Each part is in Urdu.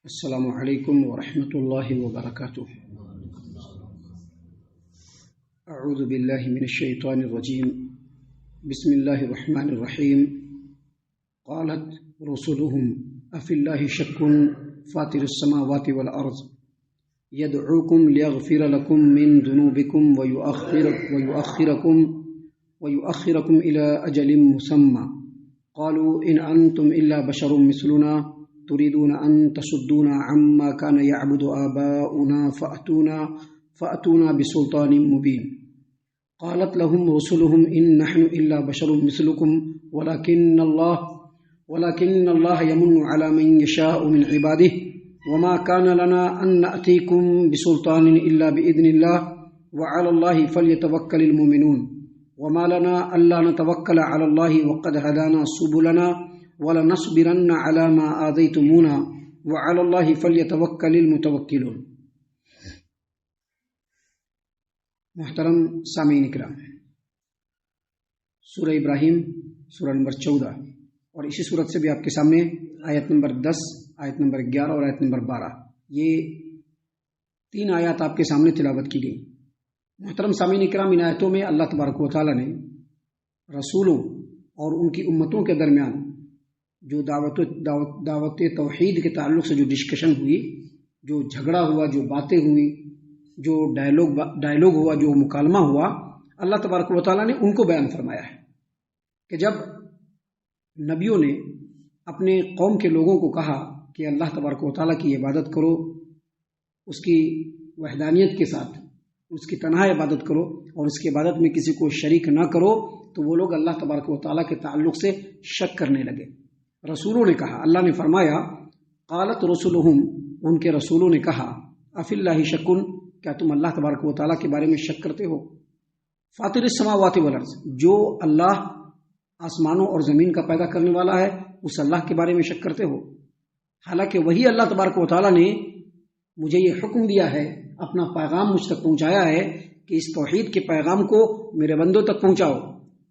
السلام علیکم ورحمۃ اللہ وبرکاتہ۔ اعوذ باللہ من الشیطان الرجیم، بسم اللہ الرحمن الرحیم۔ قالت رسلهم افی اللہ شک فاطر السماوات والارض يدعوكم ليغفر لكم من ذنوبكم ويؤخركم إلى أجل مسمى قالوا إن أنتم إلا بشر مثلنا تريدون أن تصدونا عما كان يعبد آباؤنا فأتونا بسلطان مبين قالت لهم رسلهم إن نحن إلا بشر مثلكم ولكن الله يمن على من يشاء من عباده وما كان لنا أن نأتيكم بسلطان إلا بإذن الله وعلى الله فليتوكل المؤمنون وما لنا ألا نتوكل على الله وقد هدانا سبلنا ولنصبرن على ما آذيتمونا وعلى الله فليتوكل المتوكلون۔ محترم سامعین کرام، سورہ ابراہیم سورہ نمبر 14 اور اسی صورت سے بھی آپ کے سامنے آیت نمبر 10، آیت نمبر 11 اور آیت نمبر 12، یہ 3 آیات آپ کے سامنے تلاوت کی گئی۔ محترم سامعین کرام، ان آیتوں میں اللہ تبارک و تعالیٰ نے رسولوں اور ان کی امتوں کے درمیان جو دعوت توحید کے تعلق سے جو ڈسکشن ہوئی، جو جھگڑا ہوا، جو باتیں ہوئی، جو ڈائلوگ ہوا، جو مکالمہ ہوا، اللہ تبارک و تعالیٰ نے ان کو بیان فرمایا ہے کہ جب نبیوں نے اپنے قوم کے لوگوں کو کہا کہ اللہ تبارک و تعالیٰ کی عبادت کرو، اس کی وحدانیت کے ساتھ اس کی تنہا عبادت کرو اور اس کی عبادت میں کسی کو شریک نہ کرو، تو وہ لوگ اللہ تبارک و تعالیٰ کے تعلق سے شک کرنے لگے۔ رسولوں نے کہا، اللہ نے فرمایا قالت رسلهم، ان کے رسولوں نے کہا افی اللہ شک، کیا تم اللہ تبارک و تعالیٰ کے بارے میں شک کرتے ہو؟ فاطر السماوات والارض، جو اللہ آسمانوں اور زمین کا پیدا کرنے والا ہے، اس اللہ کے بارے میں شک کرتے ہو؟ حالانکہ وہی اللہ تبارک و تعالیٰ نے مجھے یہ حکم دیا ہے، اپنا پیغام مجھ تک پہنچایا ہے کہ اس توحید کے پیغام کو میرے بندوں تک پہنچاؤ،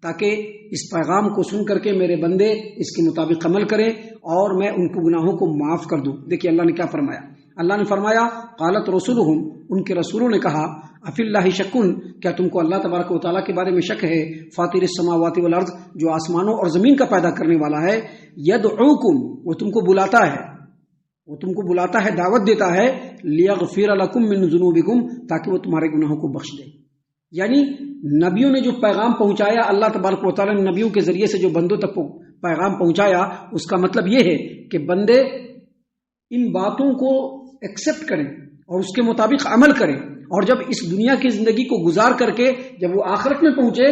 تاکہ اس پیغام کو سن کر کے میرے بندے اس کے مطابق عمل کریں اور میں ان کے گناہوں کو معاف کر دوں۔ دیکھیے اللہ نے کیا فرمایا، اللہ نے فرمایا قالت رسولهم، ان کے رسولوں نے کہا افی اللہ شک، کیا تم کو اللہ تبارک و تعالیٰ کے بارے میں شک ہے؟ فاطر السماوات والارض، جو آسمانوں اور زمین کا پیدا کرنے والا ہے، یدعوکم، وہ تم کو بلاتا ہے، دعوت دیتا ہے، لیغفر لکم من ذنوبکم، تاکہ وہ تمہارے گناہوں کو بخش دے۔ یعنی نبیوں نے جو پیغام پہنچایا، اللہ تبارک و تعالیٰ نے نبیوں کے ذریعے سے جو بندوں تک پیغام پہنچایا، اس کا مطلب یہ ہے کہ بندے ان باتوں کو ایکسپٹ کریں اور اس کے مطابق عمل کریں، اور جب اس دنیا کی زندگی کو گزار کر کے جب وہ آخرت میں پہنچے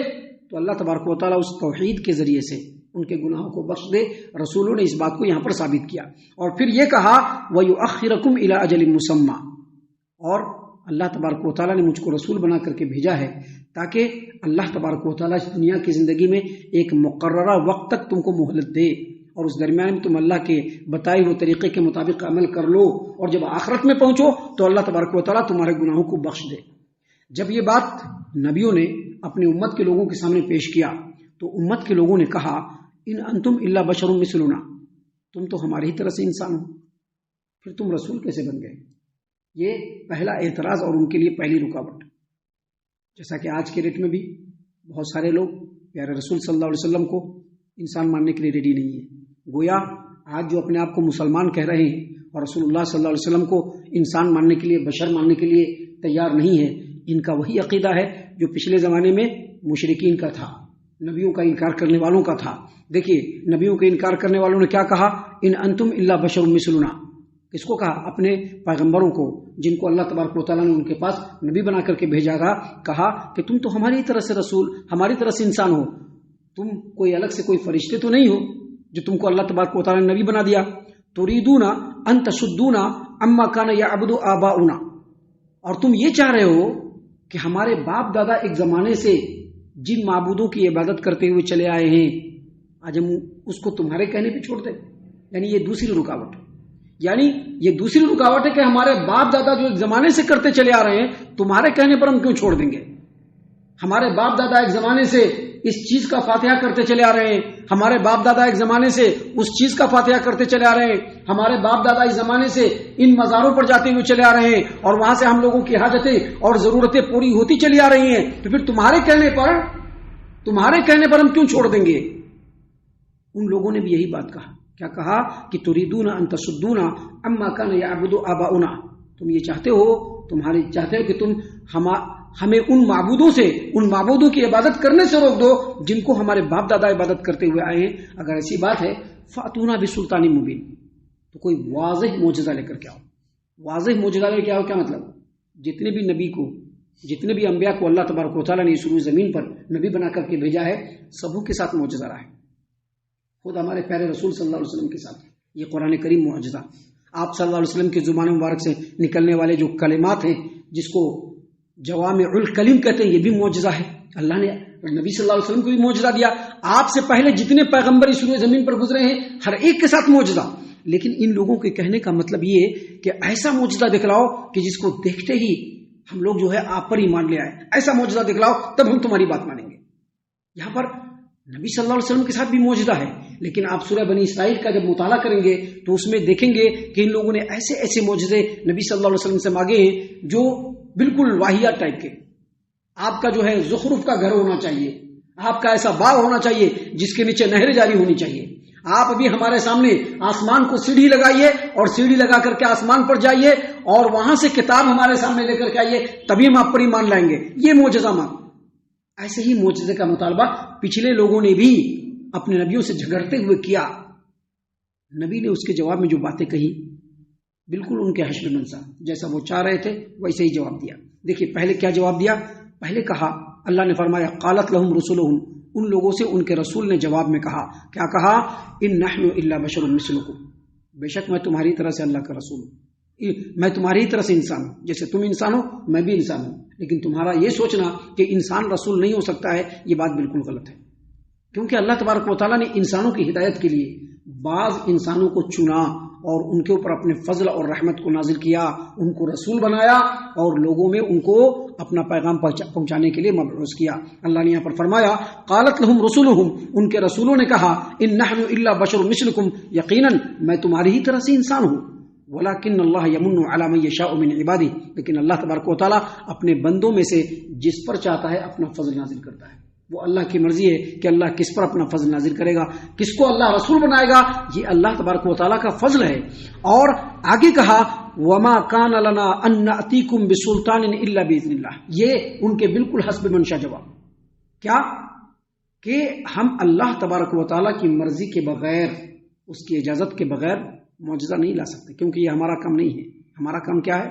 تو اللہ تبارک و تعالیٰ اس توحید کے ذریعے سے ان کے گناہوں کو بخش دے۔ رسولوں نے اس بات کو یہاں پر ثابت کیا، اور پھر یہ کہا وَيُؤَخِّرَكُمْ إِلَىٰ أَجَلٍ مُّسَمًّى، اور اللہ تبارک و تعالیٰ نے مجھ کو رسول بنا کر کے بھیجا ہے تاکہ اللہ تبارک و تعالیٰ اس دنیا کی زندگی میں ایک مقررہ وقت تک تم کو مہلت دے، اور اس درمیان میں تم اللہ کے بتائے ہوئے طریقے کے مطابق عمل کر لو، اور جب آخرت میں پہنچو تو اللہ تبارک و تعالیٰ تمہارے گناہوں کو بخش دے۔ جب یہ بات نبیوں نے اپنی امت کے لوگوں کے سامنے پیش کیا تو امت کے لوگوں نے کہا ان انتم الا بشر مثلنا، تم تو ہماری ہی طرح سے انسان ہو، پھر تم رسول کیسے بن گئے؟ یہ پہلا اعتراض اور ان کے لیے پہلی رکاوٹ۔ جیسا کہ آج کے ڈیٹ میں بھی بہت سارے لوگ پیارے رسول صلی اللہ علیہ وسلم کو انسان ماننے کے لیے ریڈی نہیں ہے، گویا آج جو اپنے آپ کو مسلمان کہہ رہے ہیں اور رسول اللہ صلی اللہ علیہ وسلم کو انسان ماننے کے لیے، بشر ماننے کے لیے تیار نہیں ہے، ان کا وہی عقیدہ ہے جو پچھلے زمانے میں مشرکین کا تھا، نبیوں کا انکار کرنے والوں کا تھا۔ دیکھیے نبیوں کا انکار کرنے والوں نے کیا کہا، ان انتم الا بشر مثلنا، کس کو کہا؟ اپنے پیغمبروں کو، جن کو اللہ تبارک و تعالیٰ نے ان کے پاس نبی بنا کر کے بھیجا گا، کہا کہ تم تو ہماری طرح سے رسول، ہماری طرح سے انسان ہو، تم کوئی الگ سے کوئی فرشتے تو نہیں ہو جو تم کو اللہ تبارک و تعالیٰ نے نبی بنا دیا۔ تريدون ان تصدونا عما كان يعبد آباؤنا، اور تم یہ چاہ رہے ہو کہ ہمارے باپ دادا ایک زمانے سے جن معبودوں کی عبادت کرتے ہوئے چلے آئے ہیں، آج ہم اس کو تمہارے کہنے پہ چھوڑ دیں۔ یعنی یہ دوسری رکاوٹ ہے کہ ہمارے باپ دادا جو ایک زمانے سے کرتے چلے آ رہے ہیں، تمہارے کہنے پر ہم کیوں چھوڑ دیں گے؟ ہمارے باپ دادا ایک زمانے سے اس چیز کا فاتحہ کرتے چلے آ رہے ہیں، ہمارے باپ دادا ایک زمانے سے اس چیز کا فاتحہ کرتے چلے آ رہے ہیں، ہمارے باپ دادا اس زمانے سے ان مزاروں پر جاتے ہوئے چلے آ رہے ہیں اور وہاں سے ہم لوگوں کی حاجتیں اور ضرورتیں پوری ہوتی چلی آ رہی ہیں، تو پھر تمہارے کہنے پر ہم کیوں چھوڑ دیں گے؟ ان لوگوں نے بھی یہی بات کہا، کیا کہا کہ تریدون ان تصدونا عما کان یعبد آباؤنا، تم یہ چاہتے ہو کہ تم ہمیں ان معبودوں کی عبادت کرنے سے روک دو جن کو ہمارے باپ دادا عبادت کرتے ہوئے آئے ہیں۔ اگر ایسی بات ہے فاتونا بسلطان مبین، تو کوئی واضح معجزہ لے کر کے آؤ۔ واضح معجزہ لے کے آؤ کیا مطلب؟ جتنے بھی انبیاء کو اللہ تبارک و تعالیٰ نے اس روئے زمین پر نبی بنا کر کے بھیجا ہے، سبوں کے ساتھ معجزہ رہا ہے۔ خود ہمارے پیارے رسول صلی اللہ علیہ وسلم کے ساتھ یہ قرآن کریم معجزہ، آپ صلی اللہ علیہ وسلم کی زبان مبارک سے نکلنے والے جو کلمات ہیں جس کو جوامع الکلم کہتے ہیں، یہ بھی معجزہ ہے۔ اللہ نے نبی صلی اللہ علیہ وسلم کو بھی معجزہ دیا، آپ سے پہلے جتنے پیغمبر اس روئے زمین پر گزرے ہیں ہر ایک کے ساتھ معجزہ۔ لیکن ان لوگوں کے کہنے کا مطلب یہ کہ ایسا معجزہ دکھلاؤ کہ جس کو دیکھتے ہی ہم لوگ جو ہے آپ پر ایمان لے آئے، ایسا معجزہ دکھلاؤ تب ہم تمہاری بات مانیں گے۔ یہاں پر نبی صلی اللہ علیہ وسلم کے ساتھ بھی معجزہ ہے، لیکن آپ سورہ بنی اسرائیل کا جب مطالعہ کریں گے تو اس میں دیکھیں گے کہ ان لوگوں نے ایسے معجزے نبی صلی اللہ علیہ وسلم سے مانگے ہیں جو بالکل واہیات ٹائپ کے۔ آپ کا جو ہے زخرف کا گھر ہونا چاہیے، آپ کا ایسا باغ ہونا چاہیے جس کے نیچے نہریں جاری ہونی چاہیے۔ آپ ابھی ہمارے سامنے آسمان کو سیڑھی لگائیے اور سیڑھی لگا کر کے آسمان پر جائیے اور وہاں سے کتاب ہمارے سامنے لے کر کے آئیے، تبھی ہم آپ پر ایمان لائیں گے۔ یہ معجزہ مانگ۔ ایسے ہی معجزے کا مطالبہ پچھلے لوگوں نے بھی اپنے نبیوں سے جھگڑتے ہوئے کیا۔ نبی نے اس کے جواب میں جو باتیں کہی بالکل ان کے حشر منصا، جیسا وہ چاہ رہے تھے ویسے ہی جواب دیا۔ دیکھیے پہلے کیا جواب دیا؟ پہلے کہا، اللہ نے فرمایا قالت لہم رسلہم، ان لوگوں سے ان کے رسول نے جواب میں کہا، کیا کہا؟ ان نحن الا بشر مثلکم، بے شک میں تمہاری طرح سے اللہ کا رسول ہوں، میں تمہاری ہی طرح سے انسان ہوں، جیسے تم انسان ہو میں بھی انسان ہوں۔ لیکن تمہارا یہ سوچنا کہ انسان رسول نہیں ہو سکتا ہے، یہ بات بالکل غلط ہے، کیونکہ اللہ تبارک و تعالیٰ نے انسانوں کی ہدایت کے لیے بعض انسانوں کو چنا اور ان کے اوپر اپنے فضل اور رحمت کو نازل کیا، ان کو رسول بنایا اور لوگوں میں ان کو اپنا پیغام پہنچانے کے لیے مبعوث کیا۔ اللہ نے یہاں پر فرمایا قالت لہم رسولہم، ان کے رسولوں نے کہا ان نحن الا بشر مثلکم، یقیناً میں تمہاری ہی طرح سے انسان ہوں، ولکن اللہ یمن علی من یشاء من عبادہ، لیکن اللہ تبارک و تعالیٰ اپنے بندوں میں سے جس پر چاہتا ہے اپنا فضل نازل کرتا ہے۔ وہ اللہ کی مرضی ہے کہ اللہ کس پر اپنا فضل نازل کرے گا، کس کو اللہ رسول بنائے گا، یہ اللہ تبارک و تعالیٰ کا فضل ہے۔ اور آگے کہا وما کان لنا ان نأتیکم بسلطان الا باذن اللہ، یہ ان کے بالکل حسب منشا جواب، کیا کہ ہم اللہ تبارک و تعالیٰ کی مرضی کے بغیر، اس کی اجازت کے بغیر معجزہ نہیں لا سکتے، کیونکہ یہ ہمارا کام نہیں ہے۔ ہمارا کام کیا ہے؟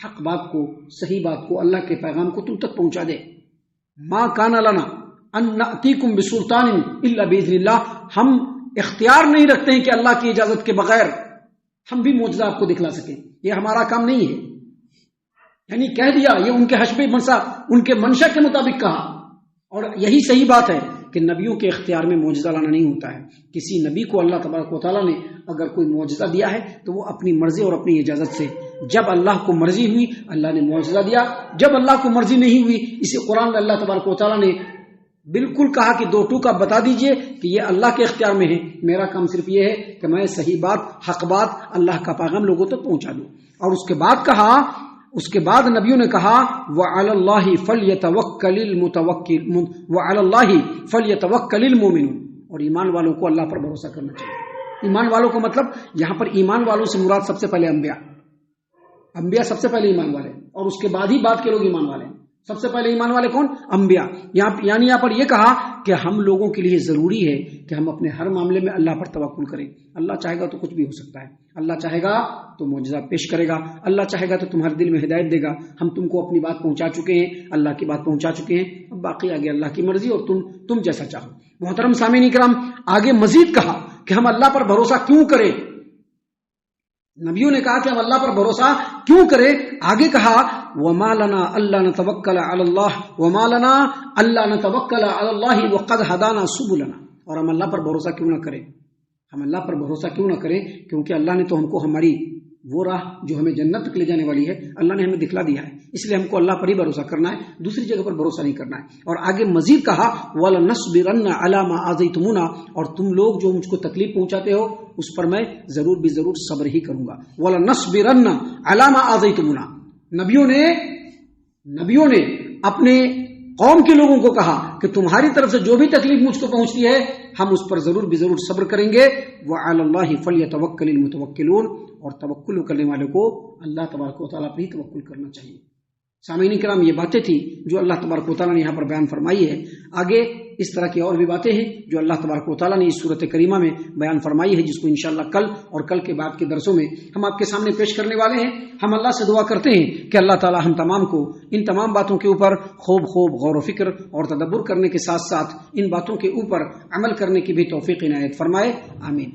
حق بات کو، صحیح بات کو، اللہ کے پیغام کو تم تک پہنچا دے۔ ما کان لنا ان نأتیکم بسلطان الا باذن اللہ، ہم اختیار نہیں رکھتے ہیں کہ اللہ کی اجازت کے بغیر ہم بھی معجزہ آپ کو دکھلا سکیں، یہ ہمارا کام نہیں ہے۔ یعنی کہہ دیا، یہ ان کے حسب منصا، ان کے منشا کے مطابق کہا، اور یہی صحیح بات ہے کہ نبیوں کے اختیار میں معجزہ لانا نہیں ہوتا ہے۔ کسی نبی کو اللہ تبارک و تعالیٰ نے اگر کوئی معجزہ دیا ہے تو وہ اپنی مرضی اور اپنی اجازت سے، جب اللہ کو مرضی ہوئی اللہ نے معجزہ دیا، جب اللہ کو مرضی نہیں ہوئی، اسی قرآن میں اللہ تبارک و تعالیٰ نے بالکل کہا کہ دو ٹوکا بتا دیجئے کہ یہ اللہ کے اختیار میں ہے، میرا کام صرف یہ ہے کہ میں صحیح بات، حق بات، اللہ کا پیغام لوگوں تک پہنچا دوں۔ اور اس کے بعد کہا، اس کے بعد نبیوں نے کہا وَعَلَى اللَّهِ فَلْيَتَوَكَّلِ الْمُتَوَكِّلُونَ وَعَلَى اللَّهِ فَلْيَتَوَكَّلِ الْمُؤْمِنُونَ، اور ایمان والوں کو اللہ پر بھروسہ کرنا چاہیے۔ ایمان والوں کو مطلب یہاں پر ایمان والوں سے مراد سب سے پہلے انبیاء سب سے پہلے ایمان والے، اور اس کے بعد ہی بعد کے لوگ ایمان والے ہیں۔ سب سے پہلے ایمان والے کون؟ انبیاء۔ یعنی یہاں پر یہ کہا کہ ہم لوگوں کے لیے ضروری ہے کہ ہم اپنے ہر معاملے میں اللہ پر توکل کریں۔ اللہ چاہے گا تو کچھ بھی ہو سکتا ہے، اللہ چاہے گا تو معجزہ پیش کرے گا، اللہ چاہے گا تو تمہارے دل میں ہدایت دے گا۔ ہم تم کو اپنی بات پہنچا چکے ہیں، اللہ کی بات پہنچا چکے ہیں، اب باقی آگے اللہ کی مرضی اور تم جیسا چاہو۔ محترم سامعین اکرام، آگے مزید کہا کہ ہم اللہ پر بھروسہ کیوں کریں۔ نبیوں نے کہا کہ ہم اللہ پر بھروسہ کیوں کریں۔ آگے کہا وَمَا لَنَا أَلَّا نَتَوَكَّلَ عَلَى اللَّهِ وَمَا لَنَا أَلَّا نَتَوَكَّلَ عَلَى اللَّهِ وَقَدْ هَدَانَا سُبُلَنَا، اور ہم اللہ پر بھروسہ کیوں نہ کریں، ہم اللہ پر بھروسہ کیوں نہ کریں، کیونکہ اللہ نے تو ہم کو ہماری وہ راہ جو ہمیں جنت تک لے جانے والی ہے اللہ نے ہمیں دکھلا دیا ہے، اس لیے ہم کو اللہ پر ہی بھروسہ کرنا ہے، دوسری جگہ پر بھروسہ نہیں کرنا ہے۔ اور آگے مزید کہا وَلَنَصْبِرَنَّ عَلَى مَا آذَيْتُمُونَا، اور تم لوگ جو مجھ کو تکلیف پہنچاتے ہو اس پر میں ضرور بھی ضرور صبر ہی کروں گا۔ وَلَنَصْبِرَنَّ عَلَى مَا آذَيْتُمُونَا، نبیوں نے اپنے قوم کے لوگوں کو کہا کہ تمہاری طرف سے جو بھی تکلیف مجھ کو پہنچتی ہے ہم اس پر ضرور بھی ضرور صبر کریں گے۔ وَعَلَى اللَّهِ فَلْيَتَوَكَّلِ الْمُتَوَكِّلُونَ، اور توکل کرنے والے کو اللہ تبارک و تعالیٰ پر ہی توکل کرنا چاہیے۔ سامعین کرام، یہ باتیں تھی جو اللہ تبارک و تعالیٰ نے یہاں پر بیان فرمائی ہے۔ آگے اس طرح کی اور بھی باتیں ہیں جو اللہ تبارک و تعالیٰ نے اس صورت کریمہ میں بیان فرمائی ہے، جس کو انشاءاللہ کل اور کل کے بعد کے درسوں میں ہم آپ کے سامنے پیش کرنے والے ہیں۔ ہم اللہ سے دعا کرتے ہیں کہ اللہ تعالیٰ ہم تمام کو ان تمام باتوں کے اوپر خوب غور و فکر اور تدبر کرنے کے ساتھ ساتھ ان باتوں کے اوپر عمل کرنے کی بھی توفیق عنایت فرمائے، آمین۔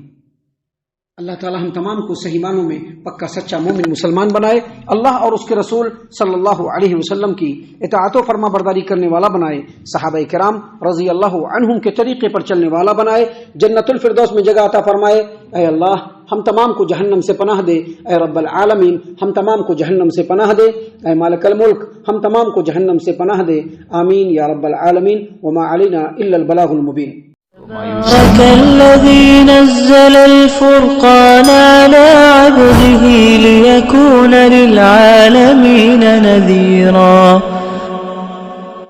اللہ تعالی ہم تمام کو صحیح معنوں میں پکا سچا مومن مسلمان بنائے، اللہ اور اس کے رسول صلی اللہ علیہ وسلم کی اطاعت و فرما برداری کرنے والا بنائے، صحابہ کرام رضی اللہ عنہم کے طریقے پر چلنے والا بنائے، جنت الفردوس میں جگہ عطا فرمائے۔ اے اللہ ہم تمام کو جہنم سے پناہ دے، اے رب العالمین ہم تمام کو جہنم سے پناہ دے، اے مالک الملک ہم تمام کو جہنم سے پناہ دے، آمین یا رب العالمین۔ وما علینا الا البلاغ المبین۔ تبارك الذي نزل الفرقان على عبده ليكون للعالمين نذيرا